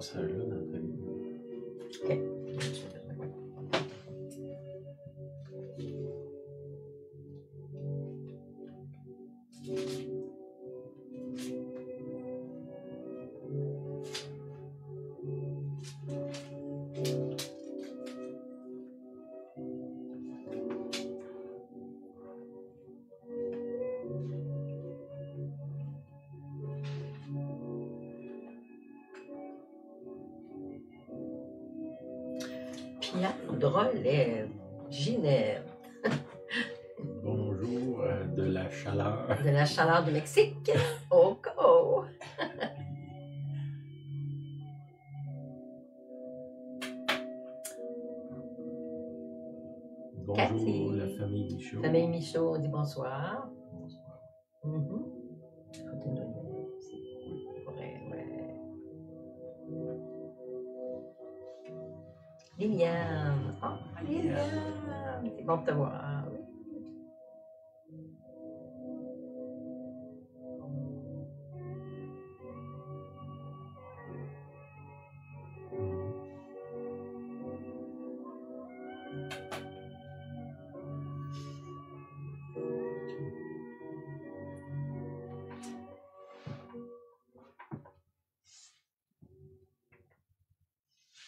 passage-là dans ta vie. OK. Pierre Drolet, Ginève, Bonjour de la chaleur. de la chaleur du Mexique. Oh! Bonjour Cathy. la famille Michaud. Famille Michaud, on dit bonsoir. Bonsoir. Écoutez, ouais. Liliane. Ah, Liliane. C'est bon de te voir.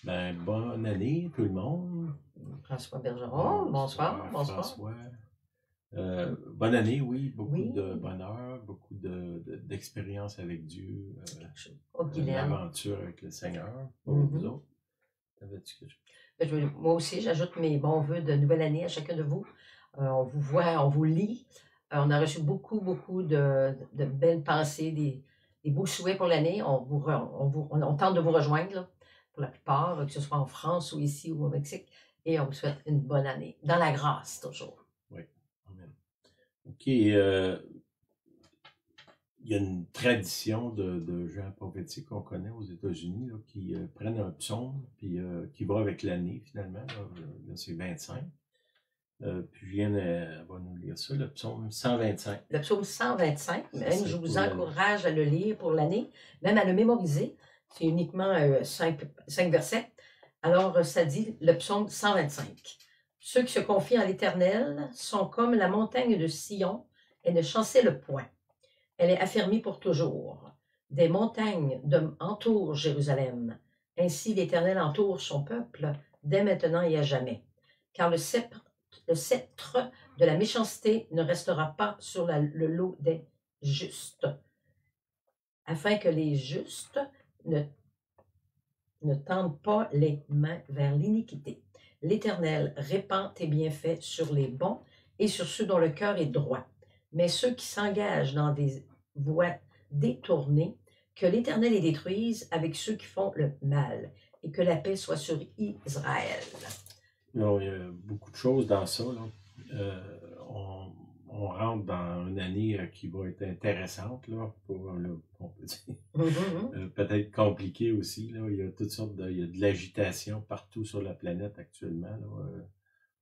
Ben, bonne année tout le monde. François Bergeron, bonsoir. François. Bonne année, oui. Beaucoup Oui. de bonheur, beaucoup d'expérience avec Dieu. Guylaine. L'aventure avec le Seigneur. Vous autres, t'avais-tu quelque chose? Moi aussi, j'ajoute mes bons voeux de nouvelle année à chacun de vous. On vous voit, on vous lit. On a reçu beaucoup de belles pensées, des beaux souhaits pour l'année. On tente de vous rejoindre, là, pour la plupart, que ce soit en France ou ici ou au Mexique. Et on vous souhaite une bonne année. Dans la grâce, toujours. Oui. Amen. OK. Il y a une tradition de gens prophétiques qu'on connaît aux États-Unis là, qui prennent un psaume puis qui va avec l'année finalement. Là c'est 25. Puis elle va nous lire ça, le psaume 125. Le psaume 125, même je vous encourage à le lire pour l'année, même à le mémoriser. C'est uniquement 5 versets. Alors, ça dit le psaume 125. Ceux qui se confient en l'Éternel sont comme la montagne de Sion, elle ne chancelle point. Elle est affermie pour toujours. Des montagnes entourent Jérusalem. Ainsi l'Éternel entoure son peuple, dès maintenant et à jamais. Car le sceptre de la méchanceté ne restera pas sur le lot des justes, afin que les justes ne tendent pas les mains vers l'iniquité. L'Éternel répand tes bienfaits sur les bons et sur ceux dont le cœur est droit. Mais ceux qui s'engagent dans des voies détournées, que l'Éternel les détruise avec ceux qui font le mal, et que la paix soit sur Israël. Non, il y a beaucoup de choses dans ça. Là. On rentre dans une année qui va être intéressante, là, on peut dire. Peut-être compliquée aussi. Là. Il y a toutes sortes il y a de l'agitation partout sur la planète actuellement. Là.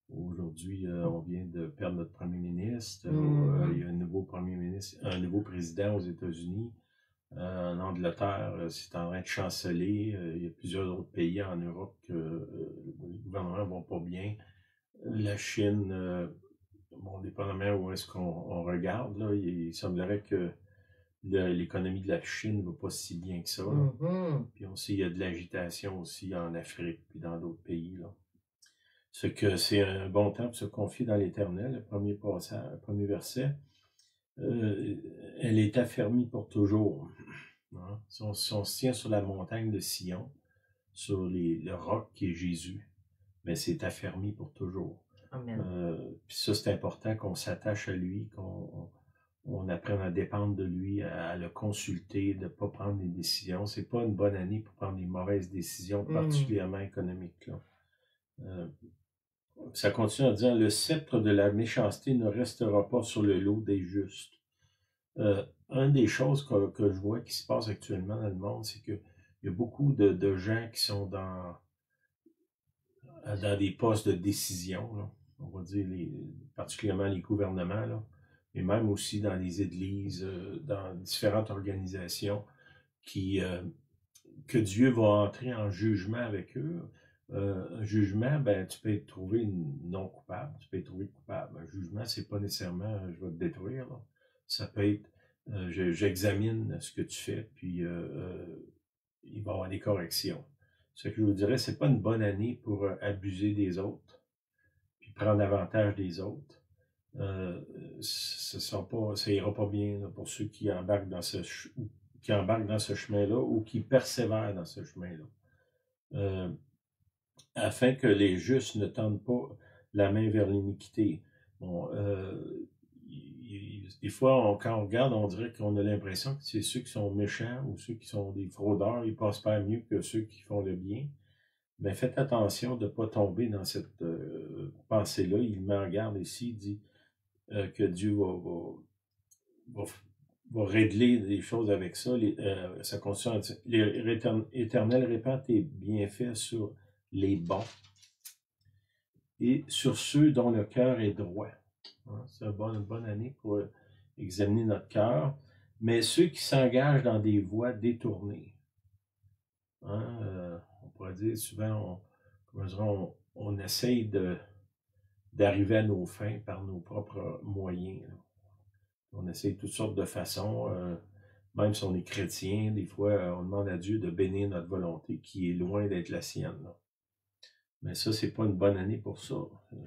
Aujourd'hui, on vient de perdre notre premier ministre. Il y a un nouveau premier ministre, un nouveau président aux États-Unis. En Angleterre, c'est en train de chanceler. Il y a plusieurs autres pays en Europe que les gouvernements ne vont pas bien. La Chine, dépendamment où est-ce qu'on regarde, là, il semblerait que l'économie de la Chine ne va pas si bien que ça. Puis on sait qu'il y a de l'agitation aussi en Afrique puis dans d'autres pays. Là. Ce que c'est un bon temps pour se confier dans l'Éternel, le premier verset. Elle est affermie pour toujours. Hein? Si on se tient sur la montagne de Sion, sur le roc qui est Jésus, mais c'est affermi pour toujours. Puis ça, c'est important qu'on s'attache à lui, qu'on apprenne à dépendre de lui, à le consulter, de ne pas prendre des décisions. C'est pas une bonne année pour prendre des mauvaises décisions, particulièrement économiques. Là. Ça continue en disant, le sceptre de la méchanceté ne restera pas sur le lot des justes. Une des choses que je vois qui se passe actuellement dans le monde, c'est qu'il y a beaucoup de gens qui sont dans des postes de décision, là. On va dire particulièrement les gouvernements, là, mais même aussi dans les églises, dans différentes organisations qui que Dieu va entrer en jugement avec eux. Un jugement, ben, tu peux être trouvé non coupable, tu peux être trouvé coupable. Un jugement, c'est pas nécessairement je vais te détruire. Là. Ça peut être j'examine ce que tu fais, puis il va y avoir des corrections. Ce que je vous dirais, c'est pas une bonne année pour abuser des autres, puis prendre avantage des autres. Ça ira pas bien là, pour ceux qui embarquent dans ce chemin-là ou qui persévèrent dans ce chemin-là. Afin que les justes ne tendent pas la main vers l'iniquité. Bon, des fois, quand on regarde, on dirait qu'on a l'impression que c'est ceux qui sont méchants ou ceux qui sont des fraudeurs, ils prospèrent mieux que ceux qui font le bien. Mais faites attention de ne pas tomber dans cette pensée-là. Il met en garde ici, il dit que Dieu va régler des choses avec ça. Sa conscience, l'Éternel répand tes bienfaits sur les bons et sur ceux dont le cœur est droit. Hein, c'est une bonne année pour examiner notre cœur. Mais ceux qui s'engagent dans des voies détournées, hein, on pourrait dire souvent, on essaye d'arriver à nos fins par nos propres moyens. Là. On essaye toutes sortes de façons. Même si on est chrétien, des fois, on demande à Dieu de bénir notre volonté qui est loin d'être la sienne. Là. Mais ça, c'est pas une bonne année pour ça.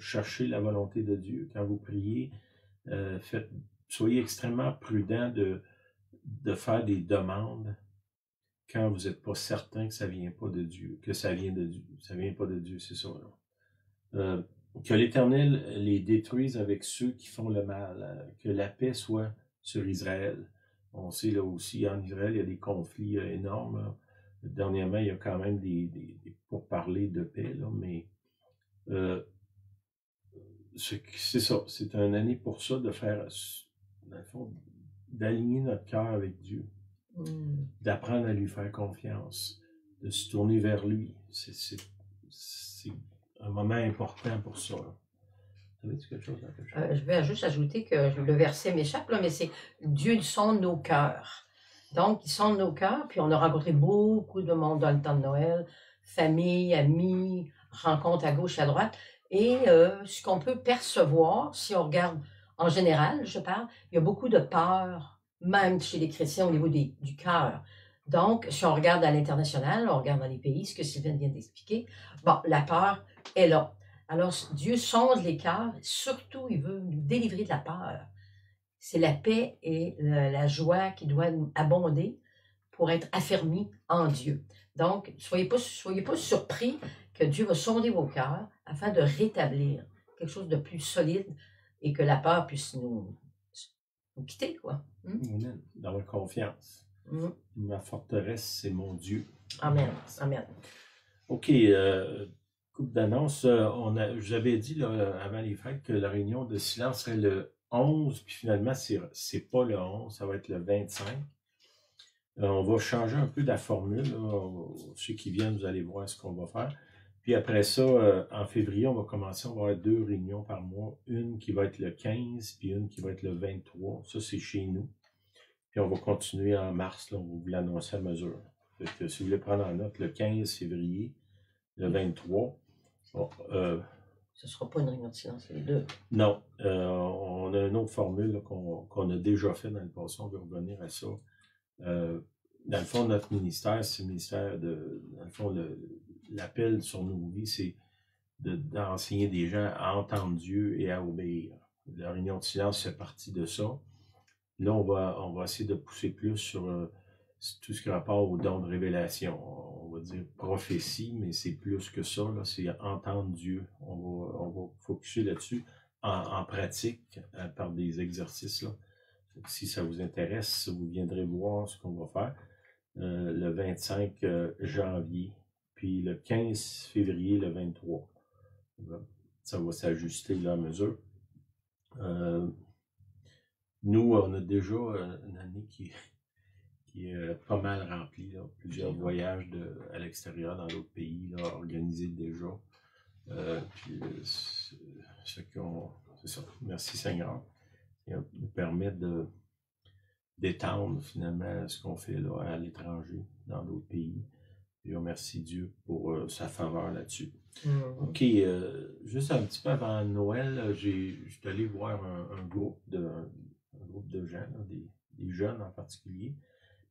Cherchez la volonté de Dieu. Quand vous priez, soyez extrêmement prudent de faire des demandes quand vous n'êtes pas certain que ça vient pas de Dieu, que ça vient de Dieu. Ça vient pas de Dieu, c'est ça. Que l'Éternel les détruise avec ceux qui font le mal. Que la paix soit sur Israël. On sait là aussi, en Israël, il y a des conflits énormes. Là. Dernièrement, il y a quand même des pourparlers de paix, là, mais c'est ça. C'est une année pour ça de faire, dans le fond, d'aligner notre cœur avec Dieu, d'apprendre à lui faire confiance, de se tourner vers lui. C'est un moment important pour ça. Savais-tu quelque chose? Je vais juste ajouter que le verset m'échappe, là, mais c'est Dieu sonde nos cœurs. Donc, il sonde nos cœurs, puis on a rencontré beaucoup de monde dans le temps de Noël, famille, amis, rencontres à gauche, à droite. Et ce qu'on peut percevoir, si on regarde en général, je parle, il y a beaucoup de peur, même chez les chrétiens au niveau du cœur. Donc, si on regarde à l'international, on regarde dans les pays, ce que Sylvain vient d'expliquer, bon, la peur est là. Alors, Dieu sonde les cœurs, surtout, il veut nous délivrer de la peur. C'est la paix et la joie qui doit nous abonder pour être affermis en Dieu. Donc, soyez pas surpris que Dieu va sonder vos cœurs afin de rétablir quelque chose de plus solide et que la peur puisse nous quitter, quoi. Amen. D'avoir confiance. Ma forteresse, c'est mon Dieu. Amen. Amen. OK. Coupe d'annonce. Je vous avais dit là, avant les fêtes que la réunion de silence serait le 11, puis finalement, c'est pas le 11, ça va être le 25. On va changer un peu de la formule. Là. Ceux qui viennent, vous allez voir ce qu'on va faire. Puis après ça, en février, on va commencer, on va avoir 2 réunions par mois. Une qui va être le 15, puis une qui va être le 23. Ça, c'est chez nous. Puis on va continuer en mars, là, on va vous l'annoncer à mesure. Fait que, si vous voulez prendre en note, le 15 février, le 23. Bon, ce ne sera pas une réunion de silence, les deux. Non. On a une autre formule qu'on a déjà fait dans le passé. On va revenir à ça. Dans le fond, notre ministère, c'est le ministère de... Dans le fond, l'appel sur nos vies, c'est d'enseigner des gens à entendre Dieu et à obéir. La réunion de silence fait partie de ça. Là, on va essayer de pousser plus sur tout ce qui a rapport au don de révélation. On va dire prophétie, mais c'est plus que ça. Là, c'est entendre Dieu. On va focusser là-dessus en pratique par des exercices. Là. Si ça vous intéresse, vous viendrez voir ce qu'on va faire le 25 janvier, puis le 15 février, le 23. Ça va s'ajuster là à mesure. Nous, on a déjà une année qui est pas mal remplie. Là. Plusieurs voyages à l'extérieur, dans d'autres pays, là, organisés déjà. Puis, c'est ça. Merci Seigneur. Ça nous permet d'étendre finalement ce qu'on fait là, à l'étranger, dans d'autres pays. Puis on remercie Dieu pour sa faveur là-dessus. Mhm. OK, juste un petit peu avant Noël, je suis allé voir un groupe de gens, là, des jeunes en particulier.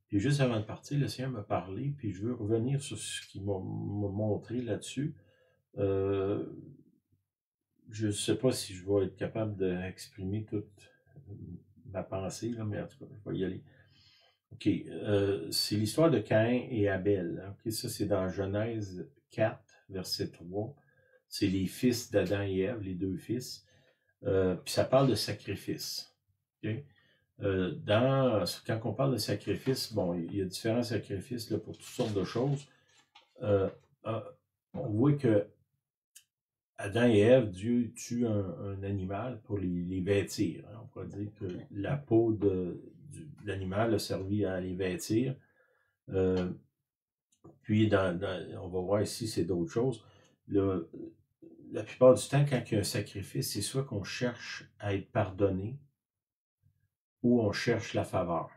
Puis juste avant de partir, le Seigneur m'a parlé, puis je veux revenir sur ce qu'il m'a montré là-dessus. Je ne sais pas si je vais être capable d'exprimer toute ma pensée, là, mais en tout cas, je vais y aller. OK, c'est l'histoire de Caïn et Abel. Hein. OK, ça, c'est dans Genèse 4, verset 3. C'est les fils d'Adam et Ève, les deux fils. Puis ça parle de sacrifice. Okay? Quand on parle de sacrifice, bon, il y a différents sacrifices là, pour toutes sortes de choses. On voit que Adam et Ève, Dieu tue un animal pour les vêtir. Hein. On pourrait dire que la peau de l'animal a servi à les vêtir. Puis, on va voir ici, c'est d'autres choses. La plupart du temps, quand il y a un sacrifice, c'est soit qu'on cherche à être pardonné ou on cherche la faveur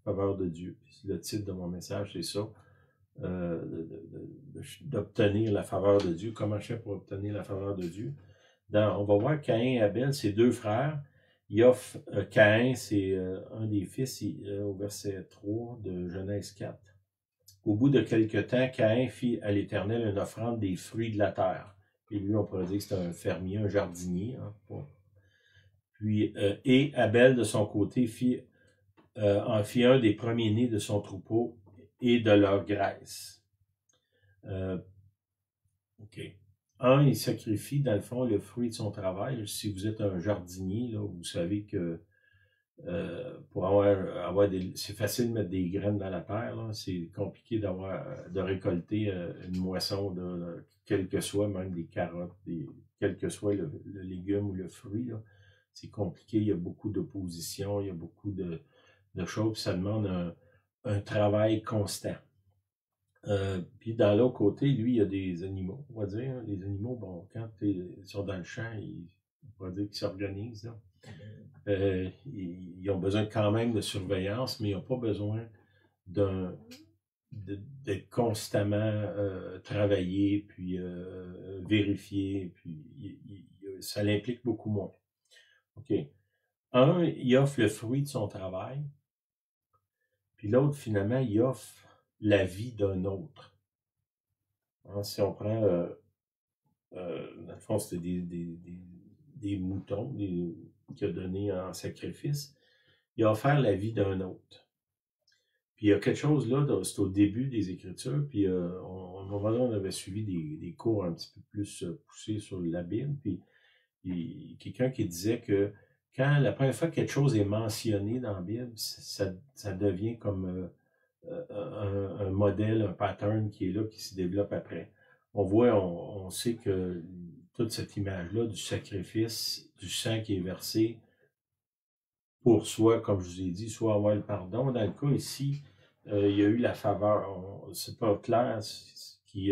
de Dieu. Le titre de mon message, c'est ça. D'obtenir la faveur de Dieu. Comment je fais pour obtenir la faveur de Dieu? On va voir Caïn et Abel, c'est deux frères. Caïn, c'est un des fils, au verset 3 de Genèse 4. Au bout de quelque temps, Caïn fit à l'Éternel une offrande des fruits de la terre. Et lui, on pourrait dire que c'est un fermier, un jardinier. Hein. Puis, et Abel, de son côté, en fit un des premiers-nés de son troupeau et de leur graisse. OK. Il sacrifie, dans le fond, le fruit de son travail. Si vous êtes un jardinier, là, vous savez que pour avoir c'est facile de mettre des graines dans la terre. C'est compliqué de récolter une moisson, quel que soit, même des carottes, quel que soit le légume ou le fruit. C'est compliqué, il y a beaucoup d'opposition, il y a beaucoup de choses, puis ça demande un travail constant. Puis dans l'autre côté, lui, il y a des animaux, on va dire. Les animaux, bon, quand ils sont dans le champ, on va dire qu'ils s'organisent. Ils ont besoin quand même de surveillance, mais ils n'ont pas besoin d'être constamment travaillé, puis vérifié, puis ça l'implique beaucoup moins. OK. Il offre le fruit de son travail, puis l'autre, finalement, il offre la vie d'un autre. Hein, si on prend, dans le fond, c'était des moutons qu'il a donné en sacrifice, il a offert la vie d'un autre. Puis il y a quelque chose là, c'est au début des Écritures, puis à un moment donné, on avait suivi des cours un petit peu plus poussés sur la Bible, puis quelqu'un qui disait que quand la première fois que quelque chose est mentionné dans la Bible, ça devient comme un modèle, un pattern qui est là, qui se développe après. On sait que toute cette image-là du sacrifice, du sang qui est versé pour soi, comme je vous ai dit, soit avoir le pardon. Dans le cas ici, il y a eu la faveur. C'est pas clair qui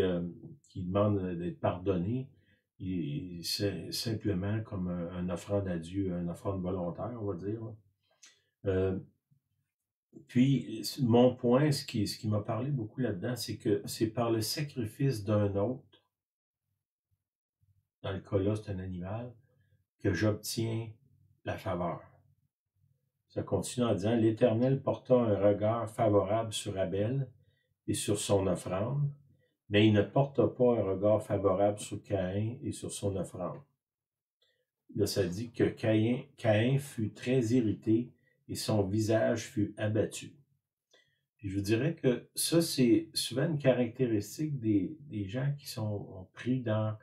demande d'être pardonné. C'est simplement comme une offrande à Dieu, une offrande volontaire, on va dire. Puis, mon point, ce qui m'a parlé beaucoup là-dedans, c'est que c'est par le sacrifice d'un autre, dans le cas là, c'est un animal, que j'obtiens la faveur. Ça continue en disant, l'Éternel porta un regard favorable sur Abel et sur son offrande, mais il ne porta pas un regard favorable sur Caïn et sur son offrande. Là, ça dit que Caïn fut très irrité et son visage fut abattu. Puis je vous dirais que ça, c'est souvent une caractéristique des gens qui sont pris dans,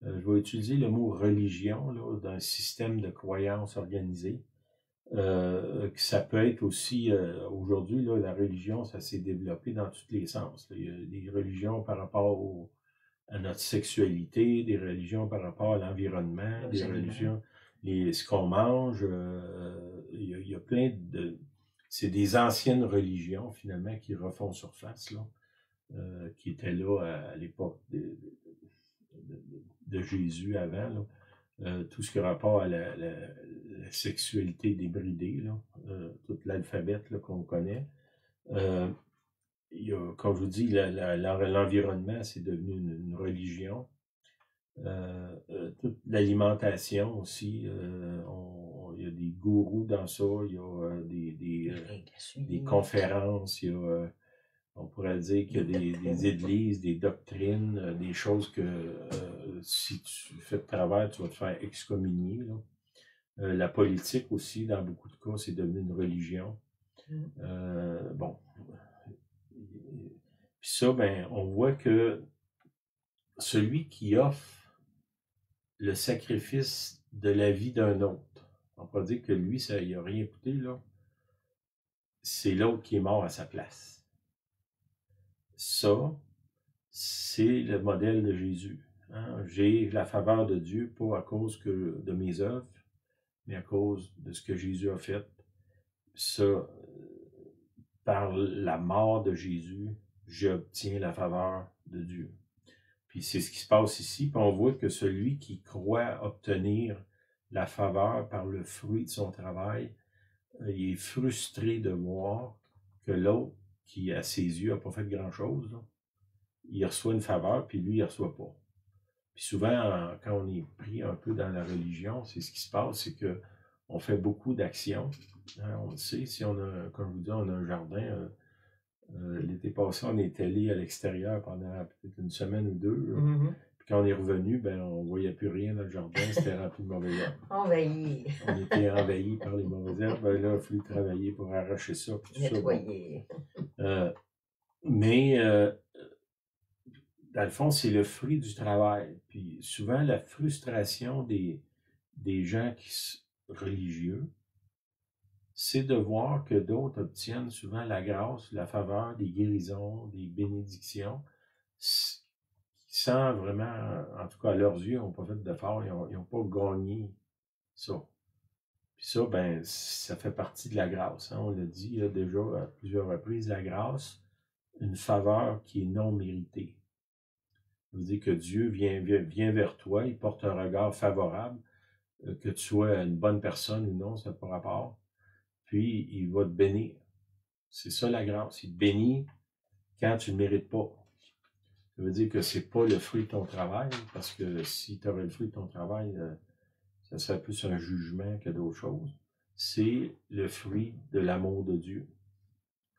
je vais utiliser le mot religion, là, dans un système de croyances organisées. Ça peut être aussi, aujourd'hui, là, la religion, ça s'est développé dans tous les sens. Là. Il y a des religions par rapport à notre sexualité, des religions par rapport à l'environnement, des religions, ce qu'on mange. Il y a plein de... C'est des anciennes religions, finalement, qui refont surface, là, qui étaient là à l'époque de Jésus avant, là. Tout ce qui a rapport à la sexualité débridée, là, tout l'alphabet qu'on connaît. comme je vous dis, l'environnement, c'est devenu une religion. Toute l'alimentation aussi, il y a des gourous dans ça, il y a des conférences, on pourrait dire qu'il y a des églises, des doctrines, des choses que si tu fais de travers, tu vas te faire excommunier. Là. La politique aussi, dans beaucoup de cas, c'est devenu une religion. Bon. Puis ça, ben, on voit que celui qui offre le sacrifice de la vie d'un autre, on peut dire que lui, ça il n'a rien coûté, là. C'est l'autre qui est mort à sa place. Ça, c'est le modèle de Jésus. Hein? J'ai la faveur de Dieu, pas à cause de mes œuvres, mais à cause de ce que Jésus a fait. Ça, par la mort de Jésus, j'obtiens la faveur de Dieu. Puis c'est ce qui se passe ici. Puis on voit que celui qui croit obtenir la faveur par le fruit de son travail, il est frustré de voir que l'autre, qui à ses yeux n'a pas fait grand-chose, il reçoit une faveur, puis lui, il ne reçoit pas. Puis souvent, quand on est pris un peu dans la religion, c'est ce qui se passe, c'est que on fait beaucoup d'actions. Hein, on le sait, si on a, comme je vous dis, on a un jardin. L'été passé, on est allé à l'extérieur pendant peut-être une semaine ou deux. Puis quand on est revenu, ben, on ne voyait plus rien dans le jardin, c'était rempli de mauvaises herbes. Envahi. On était envahis par les mauvaises herbes. Ben là, il a fallu travailler pour arracher ça. Nettoyer. Mais dans le fond, c'est le fruit du travail. Puis souvent, la frustration des gens religieux, c'est de voir que d'autres obtiennent souvent la grâce, la faveur, des guérisons, des bénédictions, sans vraiment, en tout cas à leurs yeux, ils n'ont pas fait d'effort, ils n'ont pas gagné ça. Puis ça, ben, ça fait partie de la grâce. Hein? On l'a dit déjà à plusieurs reprises, la grâce, une faveur qui est non méritée. Ça veut dire que Dieu vient vers toi, il porte un regard favorable, que tu sois une bonne personne ou non, ça n'a pas rapport. Puis, il va te bénir. C'est ça la grâce. Il te bénit quand tu ne le mérites pas. Ça veut dire que c'est pas le fruit de ton travail, parce que si tu aurais le fruit de ton travail, ça serait plus un jugement que d'autres choses. C'est le fruit de l'amour de Dieu.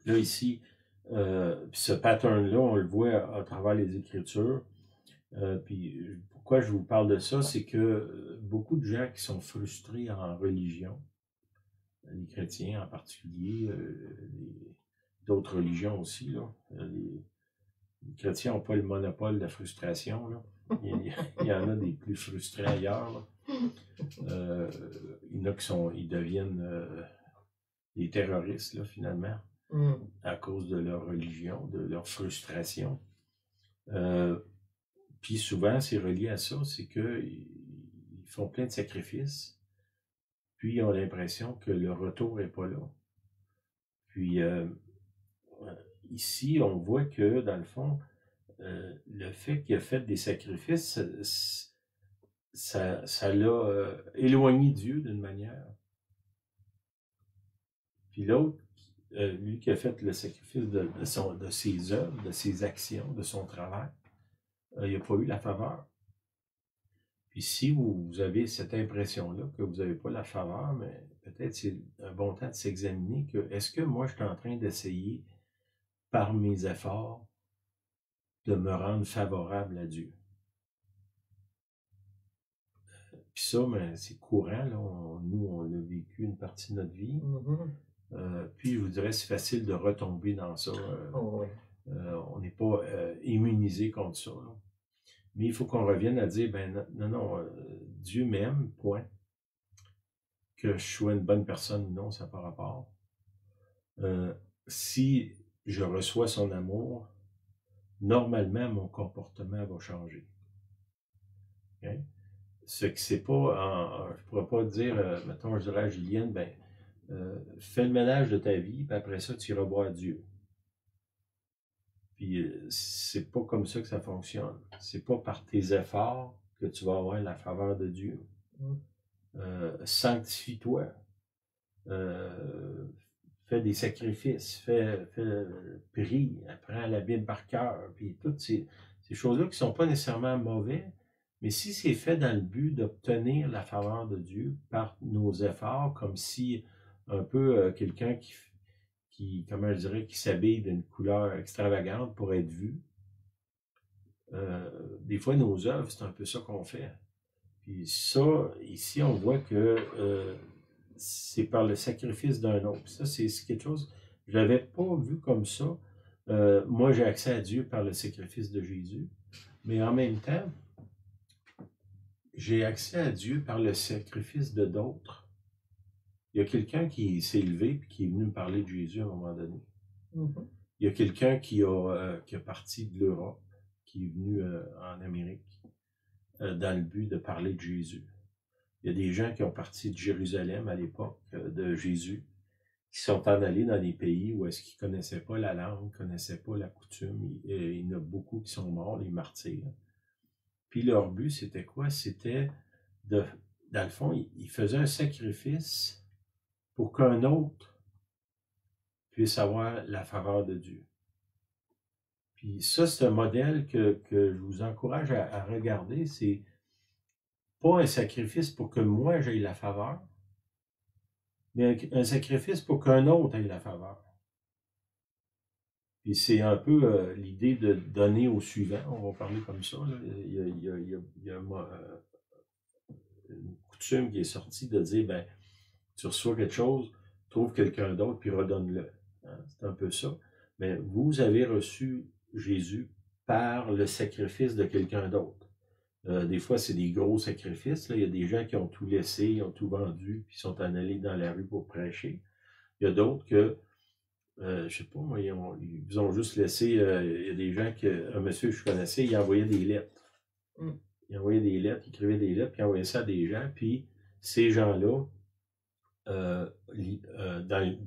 Là, ici, ce pattern-là, on le voit à travers les Écritures. Puis pourquoi je vous parle de ça, c'est que beaucoup de gens qui sont frustrés en religion, les chrétiens en particulier, d'autres religions aussi, là, les chrétiens n'ont pas le monopole de la frustration. Là. Il y en a des plus frustrés ailleurs. Il y en a ils deviennent des terroristes, là, finalement, à cause de leur religion, de leur frustration. Puis souvent, c'est relié à ça, c'est qu'ils font plein de sacrifices, puis ils ont l'impression que le retour n'est pas là. Puis ici, on voit que, dans le fond, le fait qu'il a fait des sacrifices, ça l'a éloigné Dieu d'une manière. Puis l'autre, lui qui a fait le sacrifice de ses œuvres, de ses actions, de son travail, il n'a pas eu la faveur. Puis si vous avez cette impression-là que vous n'avez pas la faveur, mais peut-être c'est un bon temps de s'examiner que est-ce que moi je suis en train d'essayer par mes efforts de me rendre favorable à Dieu. Puis ça, ben, c'est courant, là. Nous, on l'a vécu une partie de notre vie. Puis je vous dirais, c'est facile de retomber dans ça. On n'est pas immunisé contre ça. Là. Mais il faut qu'on revienne à dire, ben non, Dieu m'aime, point. Que je sois une bonne personne ou non, ça n'a pas rapport. Si je reçois son amour, normalement, mon comportement va changer. Okay? Ce que c'est pas, je pourrais pas dire, mettons, je dirais à Julienne, ben, fais le ménage de ta vie, puis après ça, tu iras voir Dieu. Puis c'est pas comme ça que ça fonctionne. C'est pas par tes efforts que tu vas avoir la faveur de Dieu. Sanctifie-toi. fais des sacrifices, prie, apprends la Bible par cœur, puis toutes ces choses-là qui ne sont pas nécessairement mauvais, mais si c'est fait dans le but d'obtenir la faveur de Dieu par nos efforts, comme si un peu quelqu'un comment je dirais, qui s'habille d'une couleur extravagante pour être vu, des fois nos œuvres, c'est un peu ça qu'on fait. Puis ça, ici, on voit que c'est par le sacrifice d'un autre. Ça, c'est quelque chose, je ne l'avais pas vu comme ça. Moi, j'ai accès à Dieu par le sacrifice de Jésus, mais en même temps, j'ai accès à Dieu par le sacrifice de d'autres. Il y a quelqu'un qui s'est levé et qui est venu me parler de Jésus à un moment donné. Mhm. Il y a quelqu'un qui a parti de l'Europe, qui est venu en Amérique, dans le but de parler de Jésus. Il y a des gens qui ont parti de Jérusalem à l'époque de Jésus, qui sont en allés dans des pays où est-ce qu'ils ne connaissaient pas la langue, ne connaissaient pas la coutume. Il y en a beaucoup qui sont morts, les martyrs. Puis leur but, c'était quoi? C'était, dans le fond, ils faisaient un sacrifice pour qu'un autre puisse avoir la faveur de Dieu. Puis ça, c'est un modèle que je vous encourage à regarder. C'est pas un sacrifice pour que moi j'aie la faveur, mais un sacrifice pour qu'un autre ait la faveur. Puis c'est un peu l'idée de donner au suivant. On va parler comme ça. Là. Il y a une coutume qui est sortie de dire, ben, tu reçois quelque chose, trouve quelqu'un d'autre, puis redonne-le. Hein? C'est un peu ça. Mais vous avez reçu Jésus par le sacrifice de quelqu'un d'autre. Des fois, c'est des gros sacrifices. Là. Il y a des gens qui ont tout laissé, ils ont tout vendu, puis sont en allés dans la rue pour prêcher. Il y a d'autres que, je sais pas, moi, ils vous ont juste laissé. Il y a des gens un monsieur que je connaissais, il envoyait des lettres. Il envoyait des lettres, il écrivait des lettres, puis il envoyait ça à des gens. Puis ces gens-là, dans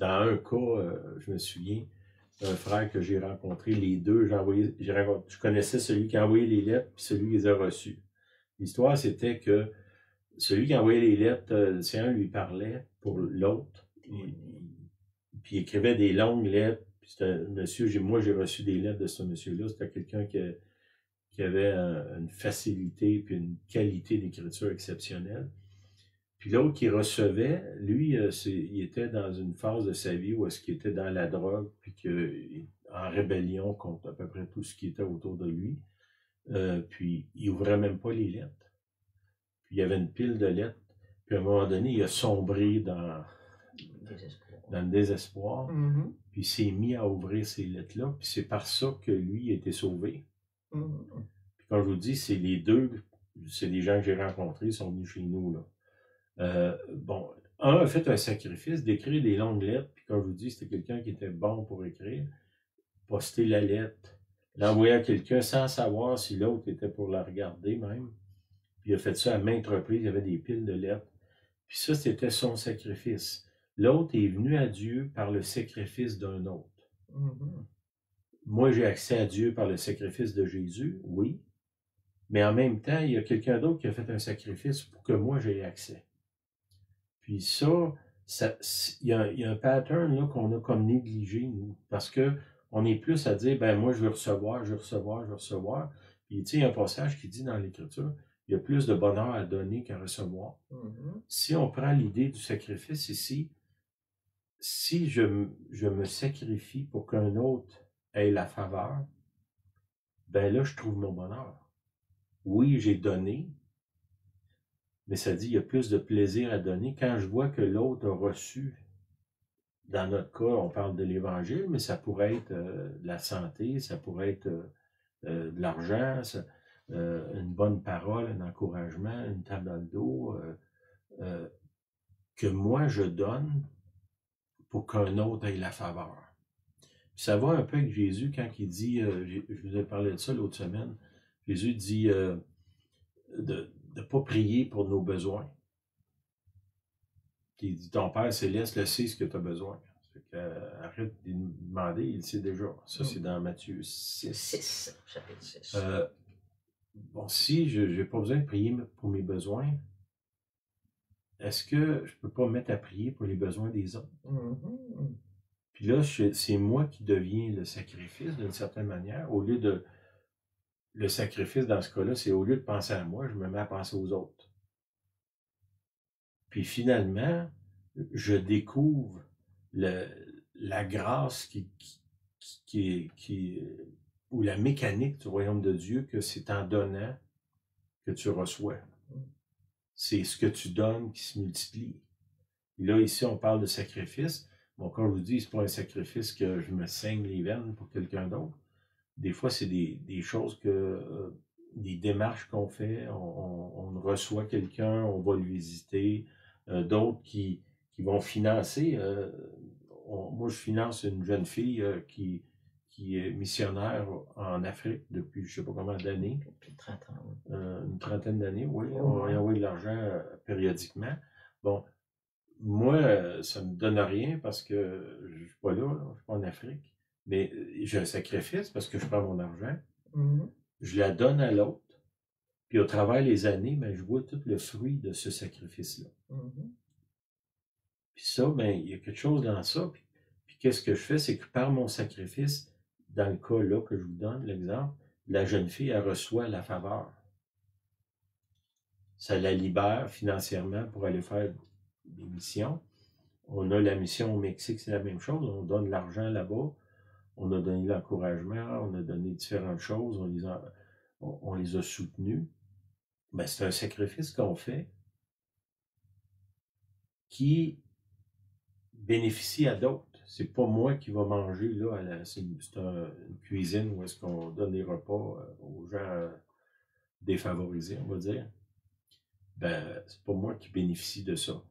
un cas, je me souviens, un frère que j'ai rencontré, les deux, je connaissais celui qui a envoyé les lettres, puis celui qui les a reçues. L'histoire, c'était que celui qui envoyait les lettres, le Seigneur lui parlait pour l'autre, puis il écrivait des longues lettres. Puis c'était un monsieur, moi j'ai reçu des lettres de ce monsieur-là, c'était quelqu'un qui avait une facilité puis une qualité d'écriture exceptionnelle. Puis l'autre qui recevait, lui, il était dans une phase de sa vie où est-ce qu'il était dans la drogue, puis en rébellion contre à peu près tout ce qui était autour de lui. Puis il ouvrait même pas les lettres. Puis il y avait une pile de lettres. Puis à un moment donné, il a sombré dans le désespoir. Mm-hmm. Puis il s'est mis à ouvrir ces lettres-là. Puis c'est par ça que lui a été sauvé. Mm-hmm. Puis quand je vous dis, c'est les deux, c'est des gens que j'ai rencontrés, ils sont venus chez nous, là. Bon, un a fait un sacrifice d'écrire des longues lettres, puis comme je vous dis, c'était quelqu'un qui était bon pour écrire, poster la lettre, l'envoyer à quelqu'un sans savoir si l'autre était pour la regarder même. Puis il a fait ça à maintes reprises, il y avait des piles de lettres. Puis ça, c'était son sacrifice. L'autre est venu à Dieu par le sacrifice d'un autre. Mm-hmm. Moi, j'ai accès à Dieu par le sacrifice de Jésus, oui. Mais en même temps, il y a quelqu'un d'autre qui a fait un sacrifice pour que moi, j'aie accès. Puis ça il y a un pattern là, qu'on a comme négligé, nous, parce qu'on est plus à dire, ben moi, je veux recevoir. Puis tu sais, il y a un passage qui dit dans l'Écriture, il y a plus de bonheur à donner qu'à recevoir. Mm-hmm. Si on prend l'idée du sacrifice ici, si je me sacrifie pour qu'un autre ait la faveur, ben là, je trouve mon bonheur. Oui, j'ai donné, mais ça dit, il y a plus de plaisir à donner quand je vois que l'autre a reçu. Dans notre cas, on parle de l'Évangile, mais ça pourrait être de la santé, ça pourrait être de l'argent, une bonne parole, un encouragement, une table dans le dos, que moi je donne pour qu'un autre ait la faveur. Puis ça va un peu avec Jésus quand il dit, je vous ai parlé de ça l'autre semaine, Jésus dit de ne pas prier pour nos besoins. Il dit, ton Père Céleste le sait ce que tu as besoin. Arrête de nous demander, il le sait déjà. Ça, c'est dans Matthieu 6. Chapitre 6. Bon, si je n'ai pas besoin de prier pour mes besoins, est-ce que je ne peux pas me mettre à prier pour les besoins des autres? Mm-hmm. Puis là, c'est moi qui deviens le sacrifice d'une certaine manière. Au lieu de... Le sacrifice dans ce cas-là, c'est au lieu de penser à moi, je me mets à penser aux autres. Puis finalement, je découvre la grâce ou la mécanique du royaume de Dieu, que c'est en donnant que tu reçois. C'est ce que tu donnes qui se multiplie. Et là, ici, on parle de sacrifice. Bon, comme je vous dis, c'est pas un sacrifice que je me saigne les veines pour quelqu'un d'autre. Des fois, c'est des choses des démarches qu'on fait. On reçoit quelqu'un, on va le visiter. D'autres qui vont financer. Moi, je finance une jeune fille qui est missionnaire en Afrique depuis je ne sais pas combien d'années. Depuis 30 ans. Une trentaine d'années, oui. On envoie de l'argent périodiquement. Bon, moi, ça ne me donne rien parce que je ne suis pas là, je ne suis pas en Afrique. Mais j'ai un sacrifice parce que je prends mon argent, je la donne à l'autre, puis au travers des années, ben, je vois tout le fruit de ce sacrifice-là. Puis ça, ben, il y a quelque chose dans ça. Puis qu'est-ce que je fais, c'est que par mon sacrifice, dans le cas là que je vous donne, l'exemple, la jeune fille, elle reçoit la faveur. Ça la libère financièrement pour aller faire des missions. On a la mission au Mexique, c'est la même chose. On donne l'argent là-bas. On a donné l'encouragement, on a donné différentes choses, on les a soutenus. Ben, c'est un sacrifice qu'on fait qui bénéficie à d'autres. C'est pas moi qui va manger, là, c'est une cuisine où est-ce qu'on donne des repas aux gens défavorisés, on va dire. Ben, c'est pas moi qui bénéficie de ça.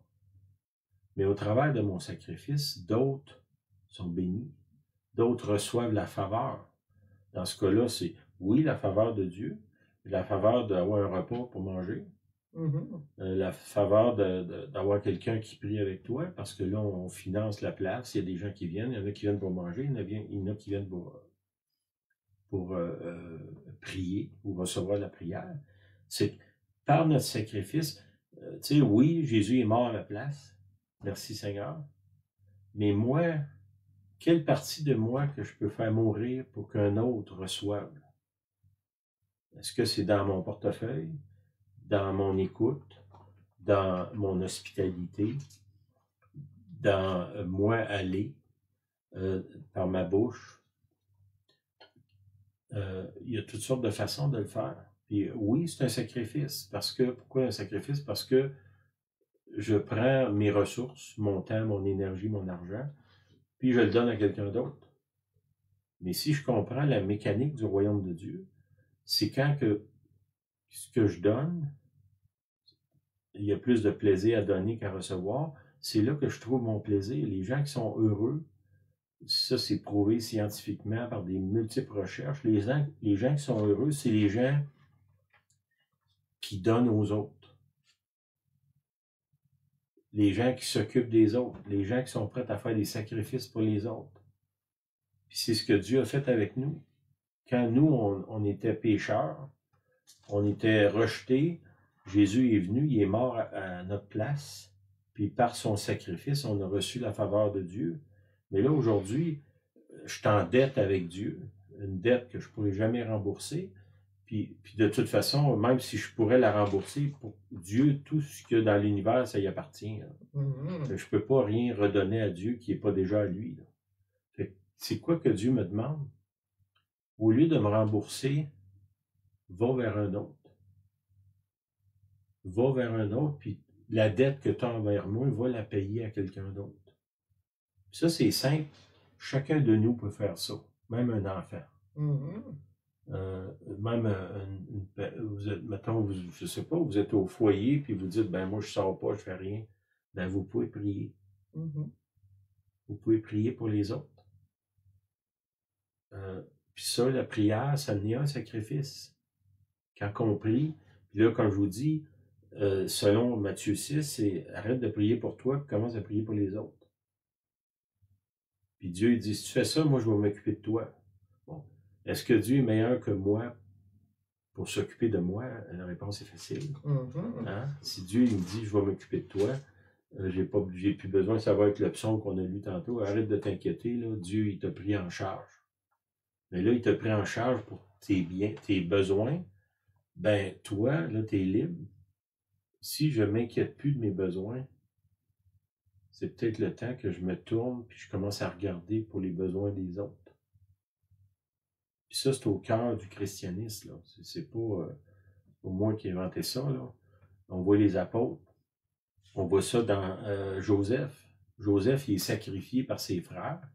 Mais au travers de mon sacrifice, d'autres sont bénis. D'autres reçoivent la faveur. Dans ce cas-là, c'est, oui, la faveur de Dieu, la faveur d'avoir un repas pour manger, la faveur d'avoir quelqu'un qui prie avec toi, parce que là, on finance la place, il y a des gens qui viennent, il y en a qui viennent pour manger, il y en a qui viennent pour prier ou recevoir la prière. C'est par notre sacrifice, tu sais, oui, Jésus est mort à la place, merci Seigneur, mais moi, quelle partie de moi que je peux faire mourir pour qu'un autre reçoive? Est-ce que c'est dans mon portefeuille, dans mon écoute, dans mon hospitalité, dans moi aller, par ma bouche? Il y a toutes sortes de façons de le faire. Puis oui, c'est un sacrifice. Pourquoi un sacrifice? Parce que je prends mes ressources, mon temps, mon énergie, mon argent, puis je le donne à quelqu'un d'autre. Mais si je comprends la mécanique du royaume de Dieu, c'est quand que ce que je donne, il y a plus de plaisir à donner qu'à recevoir, c'est là que je trouve mon plaisir. Les gens qui sont heureux, ça c'est prouvé scientifiquement par des multiples recherches, les gens qui sont heureux, c'est les gens qui donnent aux autres. Les gens qui s'occupent des autres, les gens qui sont prêts à faire des sacrifices pour les autres. Puis c'est ce que Dieu a fait avec nous. Quand nous, on était pécheurs, on était rejetés, Jésus est venu, il est mort à notre place, puis par son sacrifice, on a reçu la faveur de Dieu. Mais là, aujourd'hui, je suis en dette avec Dieu, une dette que je ne pourrai jamais rembourser. Puis de toute façon, même si je pourrais la rembourser, pour Dieu, tout ce qu'il y a dans l'univers, ça y appartient. Je ne peux pas rien redonner à Dieu qui n'est pas déjà à lui. C'est quoi que Dieu me demande? Au lieu de me rembourser, va vers un autre. Va vers un autre, puis la dette que tu as envers moi, va la payer à quelqu'un d'autre. Ça, c'est simple. Chacun de nous peut faire ça, même un enfant. Même vous êtes, mettons, je ne sais pas, vous êtes au foyer, puis vous dites, ben moi, je ne sors pas, je ne fais rien. Ben, vous pouvez prier. Vous pouvez prier pour les autres. Puis ça, la prière, ça n'est un sacrifice. Quand on prie, puis là, comme je vous dis, selon Matthieu 6, c'est arrête de prier pour toi, puis commence à prier pour les autres. Puis Dieu, il dit, si tu fais ça, moi, je vais m'occuper de toi. Bon. Est-ce que Dieu est meilleur que moi pour s'occuper de moi? La réponse est facile. Hein? Si Dieu il me dit, je vais m'occuper de toi, j'ai plus besoin, ça va être le psaume qu'on a lu tantôt. Arrête de t'inquiéter, là. Dieu, il t'a pris en charge. Mais là, il t'a pris en charge pour tes biens, tes besoins. Ben, toi, là, tu es libre. Si je ne m'inquiète plus de mes besoins, c'est peut-être le temps que je me tourne puis je commence à regarder pour les besoins des autres. Puis ça, c'est au cœur du christianisme, là. C'est pas moi qui ai inventé ça, là. On voit les apôtres. On voit ça dans Joseph. Joseph, il est sacrifié par ses frères.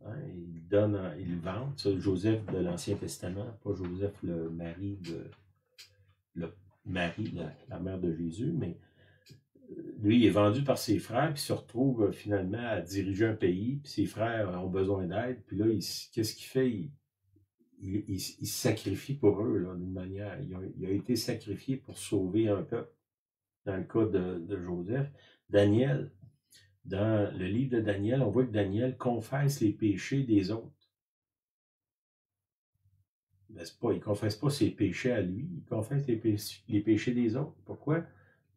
Hein, il le vend. Ça, Joseph de l'Ancien Testament, pas Joseph le mari la mère de Jésus, mais lui, il est vendu par ses frères, puis se retrouve finalement à diriger un pays, puis ses frères ont besoin d'aide, puis là, qu'est-ce qu'il fait? Il se sacrifie pour eux, là, d'une manière. Il a été sacrifié pour sauver un peuple. Dans le cas de Joseph. Daniel, dans le livre de Daniel, on voit que Daniel confesse les péchés des autres. Ben, il ne confesse pas ses péchés à lui, il confesse les péchés des autres. Pourquoi?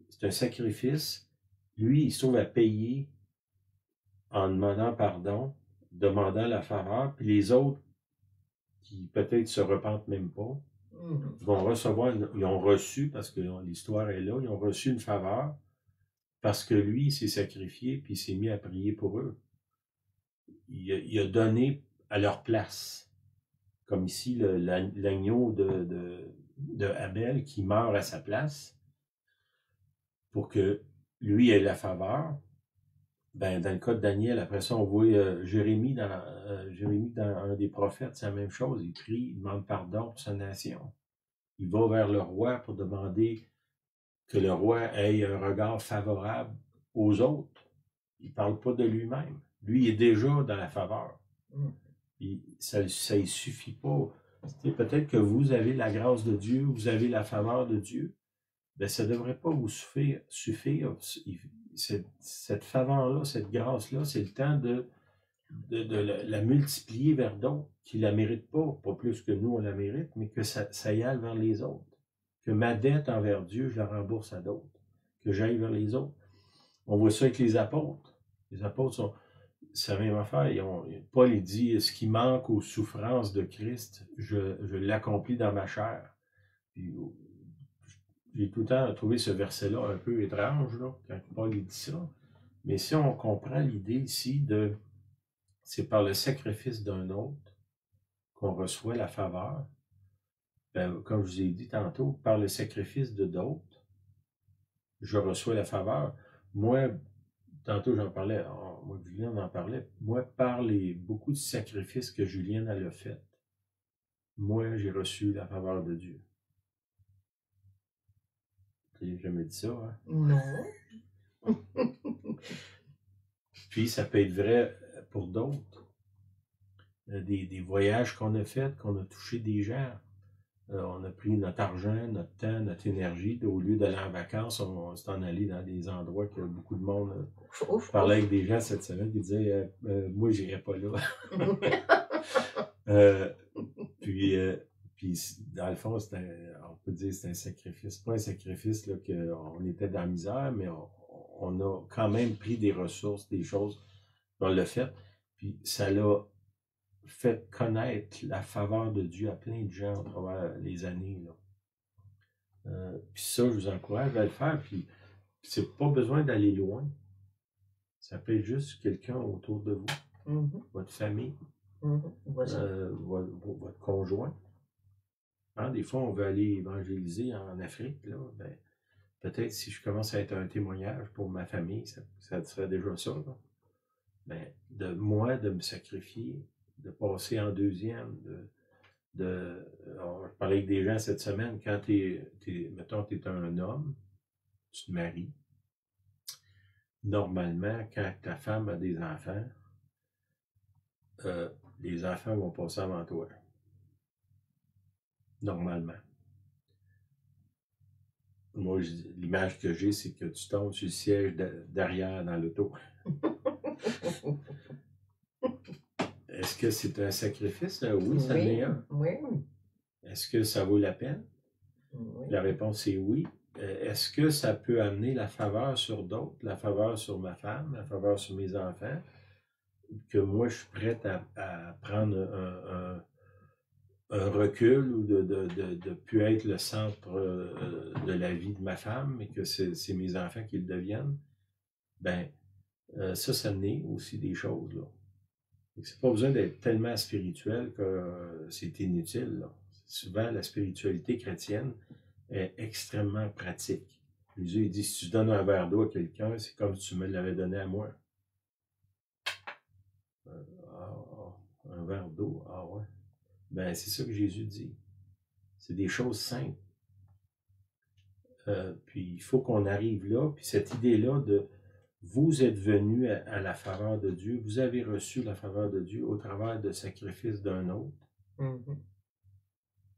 C'est un sacrifice. Lui, il se trouve à payer en demandant pardon, demandant la faveur, puis les autres, qui peut-être se repentent même pas, vont recevoir, ils ont reçu, parce que l'histoire est là, ils ont reçu une faveur, parce que lui, il s'est sacrifié, puis il s'est mis à prier pour eux. Il a donné à leur place. Comme ici, l'agneau de Abel qui meurt à sa place, pour que lui ait la faveur. Ben, dans le cas de Daniel, après ça, on voit Jérémie dans un des prophètes, c'est la même chose. Il prie, il demande pardon pour sa nation. Il va vers le roi pour demander que le roi ait un regard favorable aux autres. Il ne parle pas de lui-même. Lui, il est déjà dans la faveur. Puis ça ne suffit pas. Peut-être que vous avez la grâce de Dieu, vous avez la faveur de Dieu. Ben, ça ne devrait pas vous suffire. Cette faveur-là, cette grâce-là, c'est le temps de la multiplier vers d'autres qui ne la méritent pas plus que nous on la mérite, mais que ça y aille vers les autres. Que ma dette envers Dieu, je la rembourse à d'autres. Que j'aille vers les autres. On voit ça avec les apôtres. Les apôtres c'est la même affaire. Paul il dit, ce qui manque aux souffrances de Christ, je l'accomplis dans ma chair. Puis, j'ai tout le temps trouvé ce verset-là un peu étrange, là, quand Paul dit ça. Mais si on comprend l'idée ici c'est par le sacrifice d'un autre qu'on reçoit la faveur, ben, comme je vous ai dit tantôt, par le sacrifice de d'autres, je reçois la faveur. Moi, tantôt j'en parlais, moi Julienne en parlait, moi par beaucoup de sacrifices que Julienne a fait, moi j'ai reçu la faveur de Dieu. Tu n'as jamais dit ça, hein? Non. Puis ça peut être vrai pour d'autres. Des voyages qu'on a faits, qu'on a touché des gens. On a pris notre argent, notre temps, notre énergie. Au lieu d'aller en vacances, on s'est en allé dans des endroits que beaucoup de monde... Je parlais avec des gens cette semaine qui disaient moi, je n'irai pas là. Puis, dans le fond, on peut dire que c'est un sacrifice. Pas un sacrifice là, qu'on était dans la misère, mais on a quand même pris des ressources, des choses. On l'a fait. Puis ça l'a fait connaître la faveur de Dieu à plein de gens à travers les années. Puis ça, je vous encourage à le faire. Puis c'est pas besoin d'aller loin. Ça peut être juste quelqu'un autour de vous, votre famille, votre conjoint. Hein, des fois, on veut aller évangéliser en Afrique. Là, ben, peut-être si je commence à être un témoignage pour ma famille, ça serait déjà ça. Là. Ben, de me sacrifier, de passer en deuxième, je parlais avec des gens cette semaine, quand mettons, tu es un homme, tu te maries. Normalement, quand ta femme a des enfants, les enfants vont passer avant toi. Normalement. Moi, l'image que j'ai, c'est que tu tombes sur le siège derrière dans l'auto. Est-ce que c'est un sacrifice? Oui, ça l'est un. Oui. Est-ce que ça vaut la peine? Oui. La réponse est oui. est-ce que ça peut amener la faveur sur d'autres, la faveur sur ma femme, la faveur sur mes enfants, que moi je suis prêt à prendre un recul ou de plus être le centre de la vie de ma femme, et que c'est mes enfants qui le deviennent, ben ça naît aussi des choses, là. C'est pas besoin d'être tellement spirituel que c'est inutile, là. Souvent, la spiritualité chrétienne est extrêmement pratique. Jésus, il dit, si tu donnes un verre d'eau à quelqu'un, c'est comme si tu me l'avais donné à moi. Un verre d'eau, ah ouais. Ben, c'est ça que Jésus dit. C'est des choses simples. Puis il faut qu'on arrive là, puis cette idée-là de vous êtes venu à la faveur de Dieu, vous avez reçu la faveur de Dieu au travers de sacrifice d'un autre,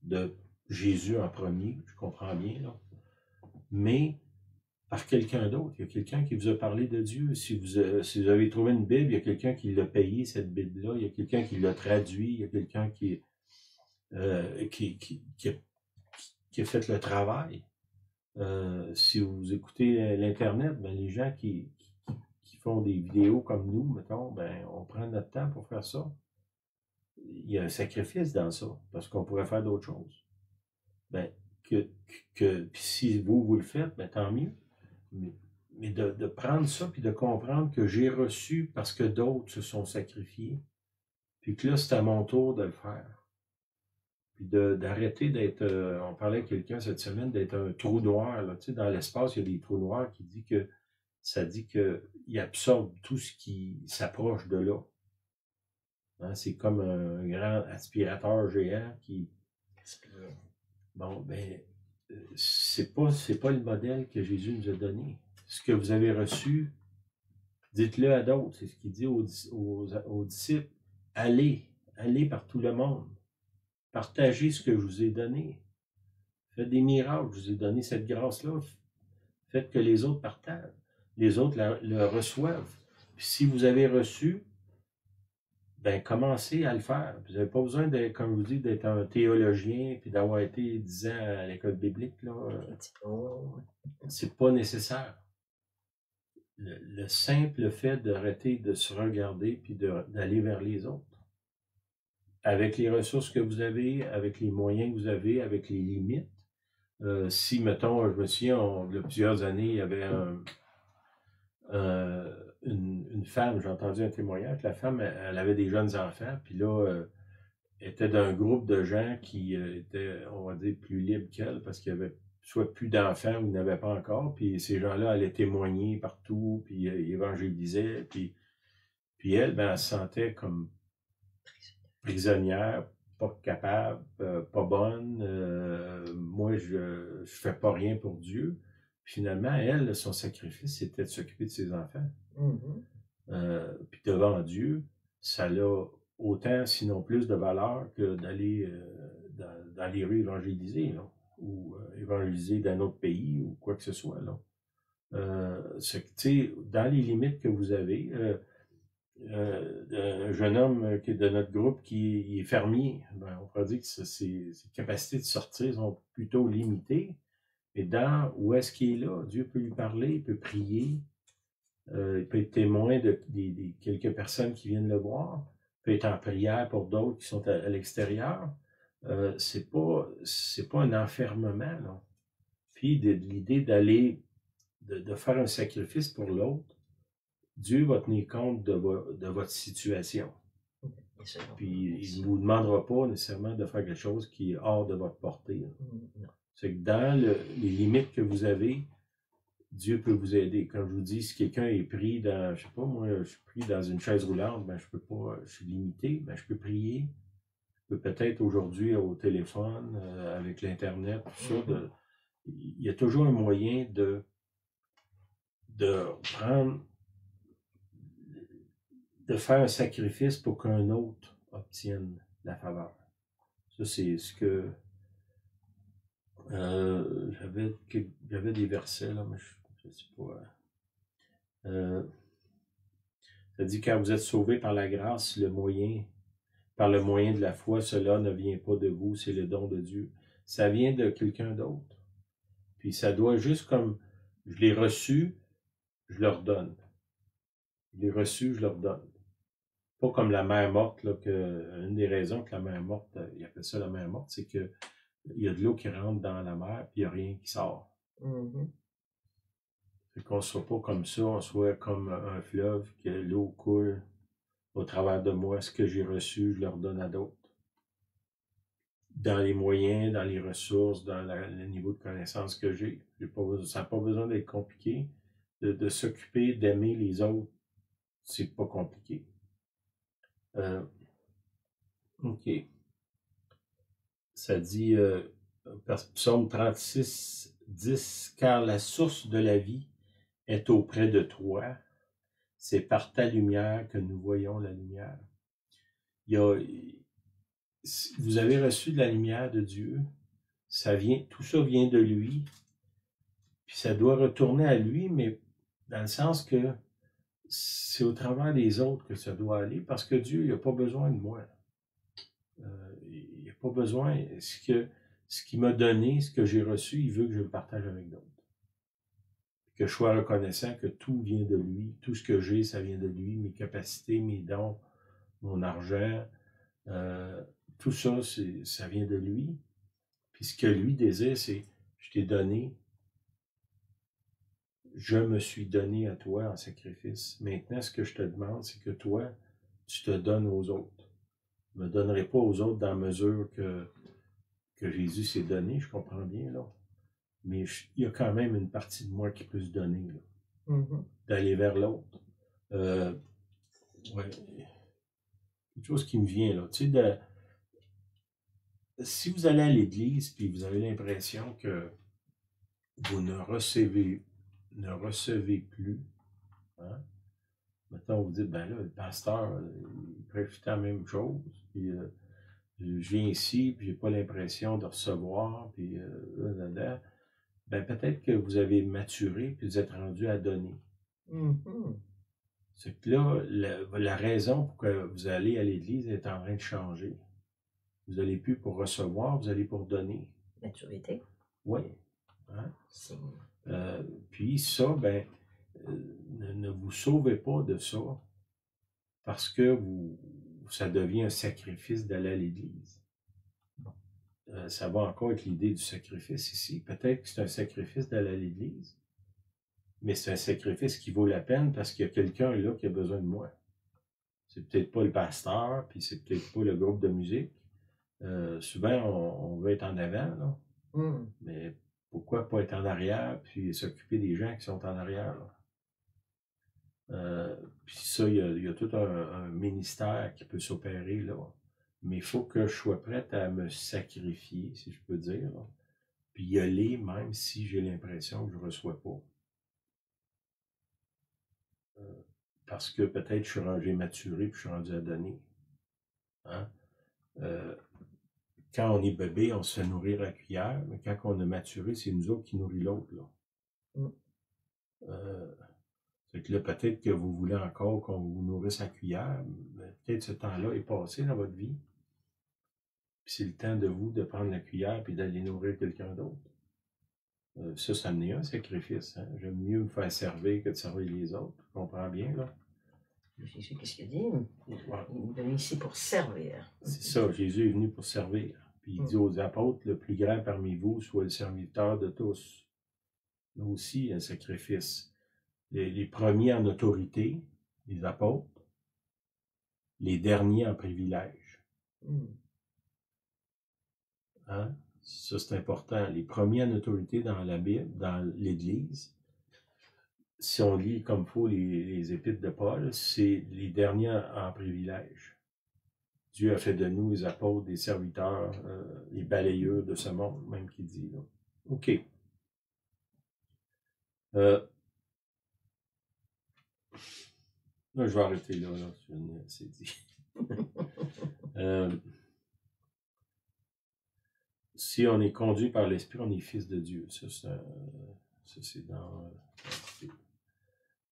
de Jésus en premier, je comprends bien, là, mais par quelqu'un d'autre. Il y a quelqu'un qui vous a parlé de Dieu. Si vous avez trouvé une Bible, il y a quelqu'un qui l'a payé, cette Bible-là, il y a quelqu'un qui l'a traduit, il y a quelqu'un qui a fait le travail. Si vous écoutez l'Internet, ben, les gens qui font des vidéos comme nous, mettons, ben, on prend notre temps pour faire ça. Il y a un sacrifice dans ça, parce qu'on pourrait faire d'autres choses. Ben, puis si vous le faites, ben, tant mieux. Mais de prendre ça, puis de comprendre que j'ai reçu parce que d'autres se sont sacrifiés, puis que là, c'est à mon tour de le faire. Puis d'arrêter d'être, on parlait avec quelqu'un cette semaine, d'être un trou noir. Là. Tu sais, dans l'espace, il y a des trous noirs qui dit que ça dit qu'il absorbe tout ce qui s'approche de là. Hein, c'est comme un grand aspirateur géant qui... Bon, ben, c'est pas le modèle que Jésus nous a donné. Ce que vous avez reçu, dites-le à d'autres. C'est ce qu'il dit aux disciples. Allez par tout le monde. Partagez ce que je vous ai donné. Faites des miracles. Je vous ai donné cette grâce-là. Faites que les autres partagent. Les autres le reçoivent. Puis si vous avez reçu, ben commencez à le faire. Vous n'avez pas besoin, comme je vous dis, d'être un théologien puis d'avoir été 10 ans à l'école biblique. Là. C'est pas nécessaire. Le simple fait d'arrêter de se regarder puis d'aller vers les autres. Avec les ressources que vous avez, avec les moyens que vous avez, avec les limites. Si, mettons, je me souviens, il y a plusieurs années, il y avait une femme, j'ai entendu un témoignage, la femme, elle avait des jeunes enfants, puis là, elle était d'un groupe de gens qui étaient, on va dire, plus libres qu'elle, parce qu'il y avait soit plus d'enfants ou il n'y en avait pas encore, puis ces gens-là allaient témoigner partout, puis évangélisaient, puis elle, ben, elle se sentait comme prisonnière, pas capable, pas bonne, moi, je fais pas rien pour Dieu. Finalement, elle, son sacrifice, c'était de s'occuper de ses enfants. Puis devant Dieu, ça a autant, sinon plus de valeur que d'aller dans les rues évangéliser, là, ou évangéliser dans un autre pays, ou quoi que ce soit. Dans les limites que vous avez, un jeune homme qui est de notre groupe qui est fermier, ben, on pourrait dire que ses capacités de sortir sont plutôt limitées. Mais dans où est-ce qu'il est là, Dieu peut lui parler, il peut prier, il peut être témoin de quelques personnes qui viennent le voir, il peut être en prière pour d'autres qui sont à l'extérieur. C'est pas un enfermement, là. Puis l'idée d'aller, de faire un sacrifice pour l'autre, Dieu va tenir compte de votre situation. Puis il ne vous demandera pas nécessairement de faire quelque chose qui est hors de votre portée. C'est que dans les limites que vous avez, Dieu peut vous aider. Comme je vous dis, si quelqu'un est pris dans, je sais pas, moi, je suis pris dans une chaise roulante, ben je peux pas, je suis limité, ben je peux prier. Je peux peut-être aujourd'hui au téléphone, avec l'Internet, tout ça, il y a toujours un moyen de faire un sacrifice pour qu'un autre obtienne la faveur. Ça, c'est ce que j'avais des versets, là, mais je ne sais pas. Ça dit, quand vous êtes sauvés par la grâce, par le moyen de la foi, cela ne vient pas de vous, c'est le don de Dieu. Ça vient de quelqu'un d'autre. Puis ça doit juste comme, je l'ai reçu, je leur donne. Je l'ai reçu, je leur donne. Pas comme la mer morte, là, une des raisons que la mer morte, il appelle ça la mer morte, c'est que il y a de l'eau qui rentre dans la mer, puis il n'y a rien qui sort. Fait qu'on ne soit pas comme ça, on soit comme un fleuve, que l'eau coule au travers de moi. Ce que j'ai reçu, je leur donne à d'autres. Dans les moyens, dans les ressources, dans le niveau de connaissance que j'ai. Ça n'a pas besoin d'être compliqué. De s'occuper, d'aimer les autres, c'est pas compliqué. OK. Ça dit, Psaume 36, 10, « Car la source de la vie est auprès de toi. C'est par ta lumière que nous voyons la lumière. » Vous avez reçu de la lumière de Dieu. Tout ça vient de lui. Puis ça doit retourner à lui, mais dans le sens que c'est au travers des autres que ça doit aller, parce que Dieu, il n'a pas besoin de moi. Il n'a pas besoin. Ce qu'il m'a donné, ce que j'ai reçu, il veut que je le partage avec d'autres. Que je sois reconnaissant que tout vient de lui. Tout ce que j'ai, ça vient de lui. Mes capacités, mes dons, mon argent, tout ça, ça vient de lui. Puis ce que lui désire, c'est, je t'ai donné, je me suis donné à toi en sacrifice. Maintenant, ce que je te demande, c'est que toi, tu te donnes aux autres. Je ne me donnerai pas aux autres dans la mesure que Jésus s'est donné, je comprends bien, là. Mais il y a quand même une partie de moi qui peut se donner, là. D'aller vers l'autre. Ouais. Quelque chose qui me vient, là. Tu sais, si vous allez à l'église puis vous avez l'impression que vous ne recevez plus, hein? Maintenant, vous dites, ben là, le pasteur, il prêche la même chose, puis je viens ici, puis j'ai pas l'impression de recevoir, puis ben peut-être que vous avez maturé, puis vous êtes rendu à donner. C'est que là, la raison pour que vous allez à l'église est en train de changer. Vous n'allez plus pour recevoir, vous allez pour donner. Maturité. Oui. Hein? Puis ça, ben, ne vous sauvez pas de ça parce que ça devient un sacrifice d'aller à l'église. Ça va encore avec l'idée du sacrifice ici. Peut-être que c'est un sacrifice d'aller à l'église, mais c'est un sacrifice qui vaut la peine parce qu'il y a quelqu'un là qui a besoin de moi. C'est peut-être pas le pasteur, puis c'est peut-être pas le groupe de musique. Souvent, on veut être en avant, là. Mais pourquoi pas être en arrière, puis s'occuper des gens qui sont en arrière, là? Puis ça, il y a tout un ministère qui peut s'opérer, là. Mais il faut que je sois prête à me sacrifier, si je peux dire, là. Puis y aller, même si j'ai l'impression que je ne reçois pas. Parce que peut-être j'ai maturé, puis je suis rendu à donner. Hein? Quand on est bébé, on se fait nourrir à cuillère, mais quand on a maturé, c'est nous autres qui nourrit l'autre, là. Fait que là, peut-être que vous voulez encore qu'on vous nourrisse à cuillère, mais peut-être ce temps-là est passé dans votre vie. Puis c'est le temps de vous de prendre la cuillère et d'aller nourrir quelqu'un d'autre. Ça en est un sacrifice. Hein? J'aime mieux me faire servir que de servir les autres. Tu comprends bien, là? Jésus, qu'est-ce qu'il dit? Il est venu ici pour servir. C'est ça, Jésus est venu pour servir. Puis il dit aux apôtres, le plus grand parmi vous soit le serviteur de tous. Là aussi, un sacrifice. Les premiers en autorité, les apôtres, les derniers en privilège. Hein? Ça, c'est important. Les premiers en autorité dans la Bible, dans l'Église, si on lit comme il faut les épîtres de Paul, c'est les derniers en privilège. Dieu a fait de nous les apôtres, des serviteurs, les balayeurs de ce monde, même qu'il dit. Là. OK. Là, je vais arrêter là. C'est dit. Si on est conduit par l'Esprit, on est fils de Dieu. Ça c'est dans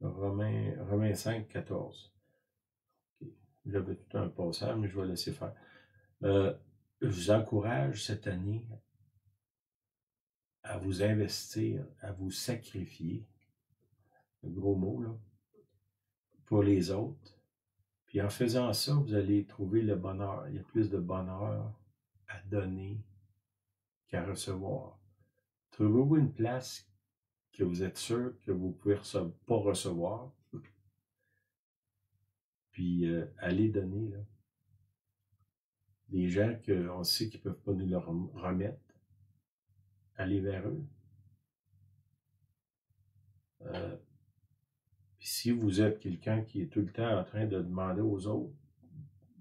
Romains 5, 14. Okay. J'avais tout un passage, mais je vais laisser faire. Je vous encourage cette année à vous investir, à vous sacrifier, un gros mot, là, pour les autres. Puis en faisant ça, vous allez trouver le bonheur. Il y a plus de bonheur à donner qu'à recevoir. Trouvez-vous une place que vous êtes sûr que vous ne pouvez pas recevoir, puis allez donner, là. Des gens qu'on sait qu'ils ne peuvent pas nous le remettre, allez vers eux. Puis si vous êtes quelqu'un qui est tout le temps en train de demander aux autres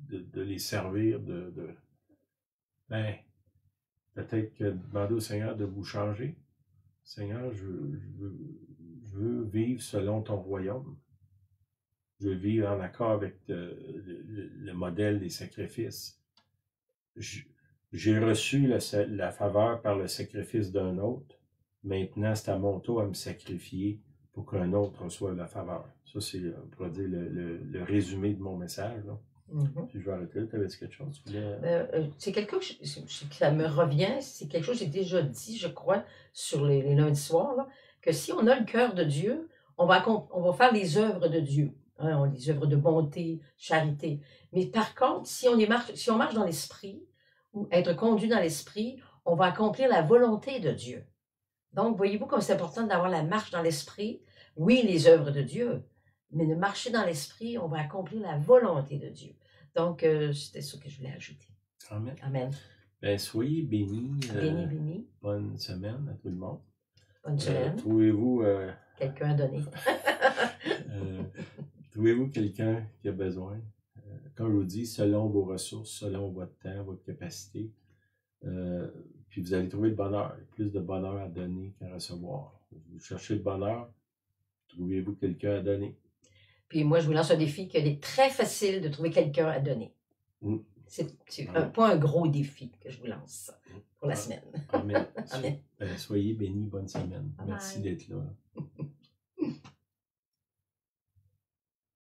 de les servir, ben, peut-être que demander au Seigneur de vous changer. Seigneur, je veux vivre selon ton royaume. Je veux vivre en accord avec le modèle des sacrifices. J'ai reçu la faveur par le sacrifice d'un autre. Maintenant, c'est à mon tour à me sacrifier pour qu'un autre reçoive la faveur. Ça, c'est, on pourrait dire, le résumé de mon message, là. Puis je vais arrêter là. Tu avais dit quelque chose? C'est quelque chose, ça me revient, c'est quelque chose que j'ai déjà dit, je crois, sur les lundis soirs, là, que si on a le cœur de Dieu, on va faire les œuvres de Dieu, hein, les œuvres de bonté, charité. Mais par contre, si on marche dans l'esprit, ou être conduit dans l'esprit, on va accomplir la volonté de Dieu. Donc, voyez-vous comme c'est important d'avoir la marche dans l'esprit. Oui, les œuvres de Dieu, mais de marcher dans l'esprit, on va accomplir la volonté de Dieu. Donc, c'était ça que je voulais ajouter. Amen. Amen. Ben, soyez bénis. Bénis. Bonne semaine à tout le monde. Bonne semaine. Trouvez-vous... quelqu'un à donner. Trouvez-vous quelqu'un qui a besoin. Comme je vous dis, selon vos ressources, selon votre temps, votre capacité. Puis vous allez trouver le bonheur. Il y a plus de bonheur à donner qu'à recevoir. Vous cherchez le bonheur, trouvez-vous quelqu'un à donner. Puis moi, je vous lance un défi qu'il est très facile de trouver quelqu'un à donner. C'est pas un gros défi que je vous lance pour la semaine. Amen. Amen. Soyez bénis, bonne semaine. Merci d'être là.